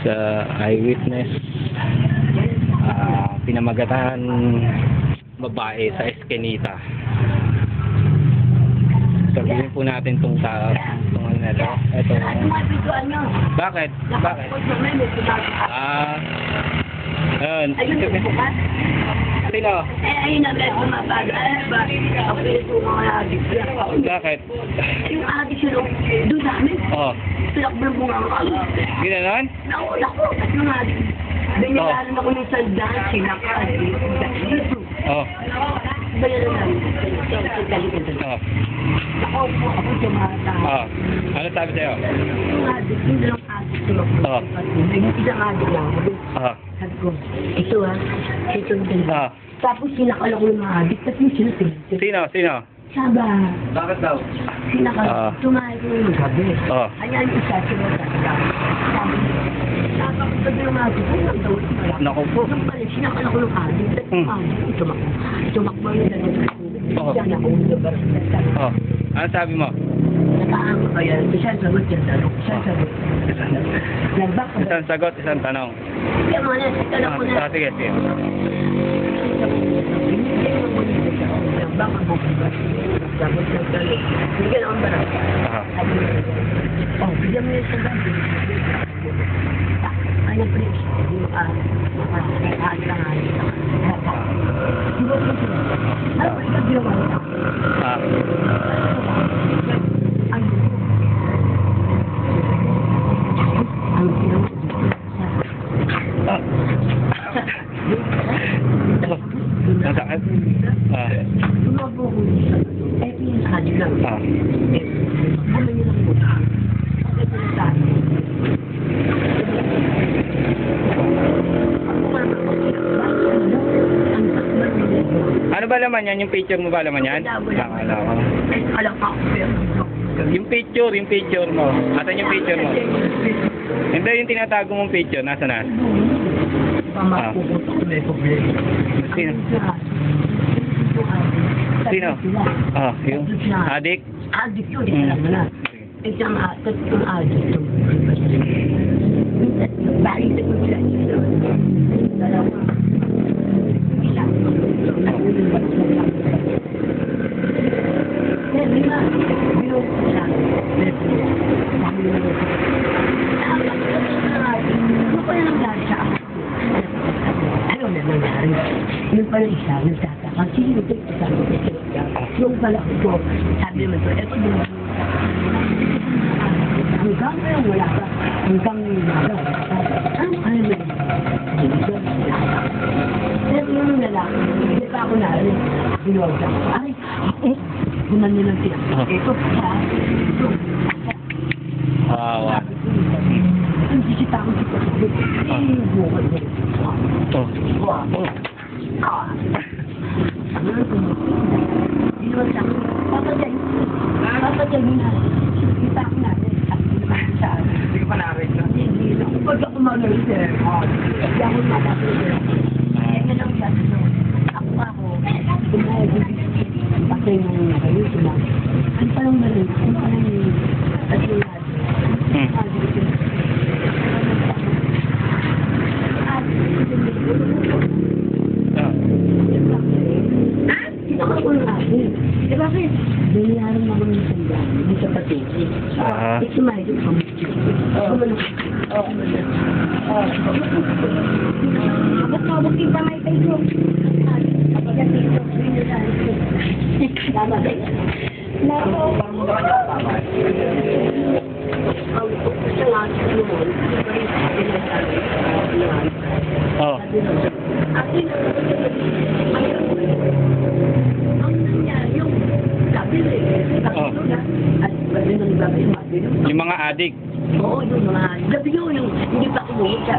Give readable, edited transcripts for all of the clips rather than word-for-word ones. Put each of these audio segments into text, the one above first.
eyewitness, pinamagatan babae sa Eskinita. Sabihin po natin itong tao, itong ano na ito. Ito. Bakit? Bakit? Ayun. Sino? Ayun na ba pumapaga? Bakit? Ako ito mga adik. Bakit? Yung adik sila, doon sa amin. Oo. Pinakbang bunga ang adik. Ginanon? Nakulak ko. At mga adik. Binayaran ako ng sandaan, sinakad. Dito. Oo. Bayaran namin. Sa kalikan. Oo. Ako tumata. Oo. Ano sabi sa'yo? Yung adik, yung dalawang adik tumakbo. Oo. Yung isang adik lang. Oo. Sabi ko, ito ito yung dalawa. Oo. Tapos sinakal ako ng mga adik, tapos yung sinasin. Sino? Sino? Saba. Bakit daw? Sinakal, tumahay ko yung gabi. Oo. Ayan yung isa, sinakal. Sabi niya, nakakapagod yung mga adik, ang daw, Naku po. yung pala, sinakal ako ng adik, tapos yung adik, tumakbo yung dalawa. Oo. Diyan ako, yung barangay. Oo. Ano sabi mo? Nakaango ka yan, isang sagot yan, tanong, isang sagot. Nagbak ka ba? Isang sagot, isang tanong. Kaya mo na, tanong ko na. Sige, sige. Baka mo ba? Sagot ng tanong. Bigyan ako ba? Aha. Bigyan mo yung sagot. Ano pa rin? Makakatahan lang nga. Ano pa rin ginawa niya? Ah. Ang ginawa Ah. Ang sakit? Ah. Tumabo ko siya. Eh, pinasali lang. Ah. Ano yun ang muna? Bakit pinasali? Ano ba laman yan? Yung picture mo ba laman yan? Nakala ko. Alam pa ako. Yung picture mo. Asan yung picture mo? Hindi, yung tinatago mong picture. Nasa na? Pamakukutok na yung problema. Sino? Sino? Ah, yung adik? Adik yun, alam mo na. Isang tatlong adik yun. Balik na kung sila. Dalawa. Isa. Lima. Bilog ko siya. Ano pa na nangyari sa ako? Ano na nangyari? Yung pala isa, nagtataka. Sino ito? Yung pala ko, sabi naman ko, eto din. Hanggang ngayon wala ka. Hanggang ngayon wala ka. Ano ba yun? Pero yung lalaki, hindi pa ako narinig. Binuwag ako. Ay, gumano lang sila. Ito, ito. Wawa. Ang sisita ko dito. Eh, buwan mo. Oh. Binuwag sa akin. Papatay na. Kita ko na. Hindi ko pa narinig na. Hindi na. Pag ako mag-alala, hindi ako mag-alala. Kaya nga lang sabi ko, ako, patay mo na kayo, ano palang malit? Ano palang tatlong Eh bakit? Binayaran ako ng sandaan, hindi sa patigil. Ito mahigit pa mo. Ba't kita may tayo? Kapag dito, tama ba? Lalo. Sa lahat naman, Oh. Yung mga adik. Oo, yung mga gabi yun, yung hindi pa kumulit siya.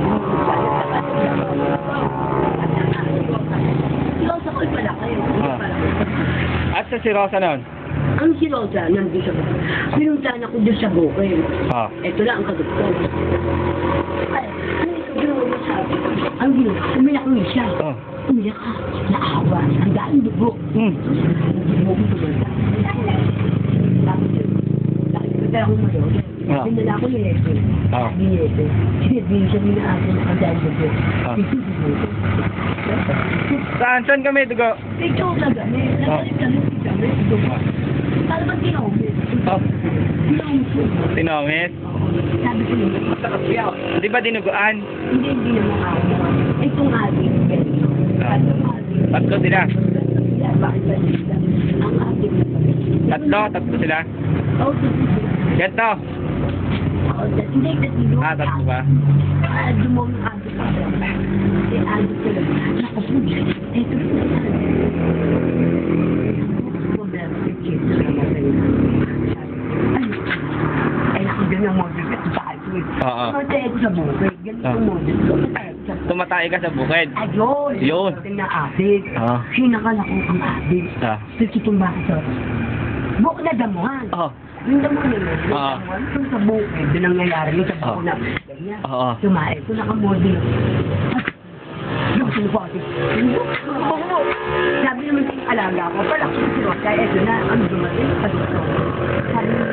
Si Rosa ko pala kayo. At sa si Rosa nun? Ang si Rosa, nandun siya. Pinuntahan ako doon sa bukid. Ah. Ito lang ang kadugtong. Ay, ano yung ginawa mo sabi? Ang ginawa, umiyak mo siya. Oh. Umiyak ka, naawa, ang daan dugo. Dugo ko tumanda. Tapos yun, nakikita ako mo doon. Ah. Sinala ko yung Ete. Ah. Yung Ete. Sinabing siya nila ako ng kadaan ko. Ah. Ito, ito. Saan kami dugo? Ito na gani. Nagalit kami si Kami. Ito ba? Para ba tinawag? Oh, Tinawag ko. tinongit. Sabi ko niya, Di ba dinuguan? hindi naman ako. Itong ating ganito. Ah. Itong ating. Tatlo sila. Bakit ba sila? Ang ating. Tatlo sila. Oh, Ganto. hindi kasi Tatlo ba? Dumong adik pa. Si adik ko lang. Naku po, ito po. Ay, naku, ganyan ang model ka sa akin. Oo. Matay ko sa bukid. Ganito ang model ko. Tumatay ka sa bukid. Ayun. Yun. Tingnan na adik. Oo. Sinakal ako ang adik. Ah. Tutumba ko sa bukid na damuhan. Oo. Yung damuhan yun. Oo. Yung sa bukid. Doon ang nangyayari yung sa bukid na. Ganyan. Oo. Sumae ko nakamodel. Yung sinupati. Sabi naman sa alaga ko, pala ko si Rosa, eto na, ang dumating, pagkato. Sabi niya,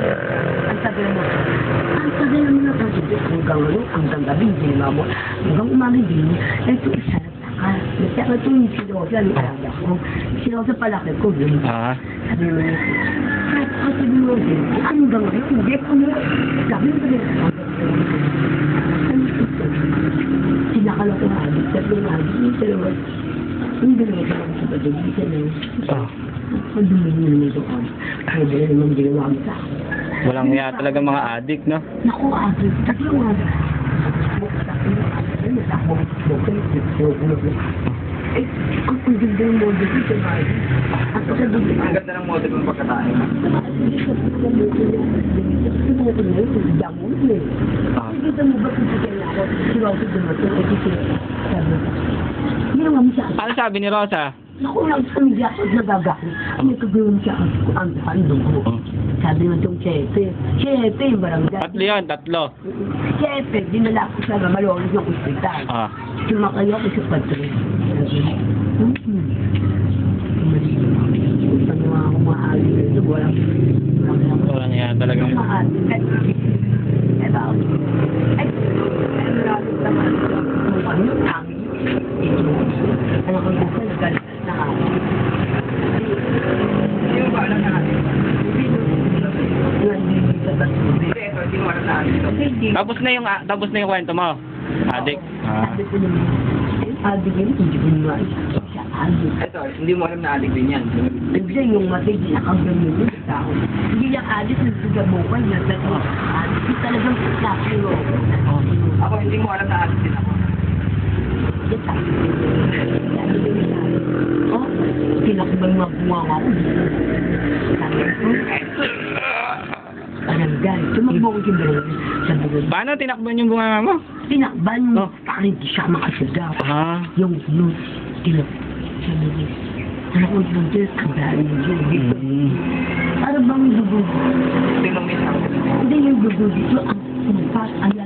ang sabi mo, ang sabi naman na pagkato, hanggang gabi, hindi naman mo, hanggang umaga din, eto isa na saka. Nagtaka ito yung si Rosa, ang alaga ko. Si Rosa palaki ko, yun. Ah. Sabi naman niya, sabi mo din, hanggang ngayon, hindi ko na, sabi mo din, sinakala ko nga, tatlo nga, yung dalawa, yung dalawa sa mga sabadog, isa na, Ah. ang dumi naman ito ko, kaya dala naman ginawa mo sa akin. Walang nga talaga mga addict, no? Naku, agad, tatlo nga, eh, ang ganda ng model ko sa bahay. Ang Ganda ng model ng pagkatayo. Ano sabi ni Rosa? Naku lang sa media ako nagagalit. Ano kagawin siya ang dugo. Sabi naman itong Chepe. Chepe yung barangay. Tatlo. Chepe, dinala ko sa Malolos ng ospital. Ah. Sumakayo ako sa patro. Ano ako maaari nito, walang Walang nga talaga. maaari. Eh, bakit? Eh, maraming naman kung ano, tangin. Ano kang buka, nagalit na ako. Hindi mo ba alam na natin? Hindi, Hindi mo alam na natin. Tapos na yung kwento mo. Addict. Ah. Sabi ko naman, adik yun, hindi ko naman siya adik. Ito, hindi mo alam na adik din yan. Ibig yung matay, nakagamit yun sa tao. Hindi yung adik, nagsigabukan niya. Pero adik, talagang nakiro. Ako, hindi mo alam na adik din ako. Oh, tinakbang mga bunga ako. Sabi ko, barangay. Tumakbo ko yung barangay. Sabi ko, Paano tinakban yung bunga mo? tinakban Oh. mo. Parang hindi siya makasigaw. Ah. Yung tinakban. Sabi ko, ano ko yung Diyos, ang dahil yung Diyos. Ano bang dugo? Tinong minsan. Hindi yung dugo dito, ang kumpas, ano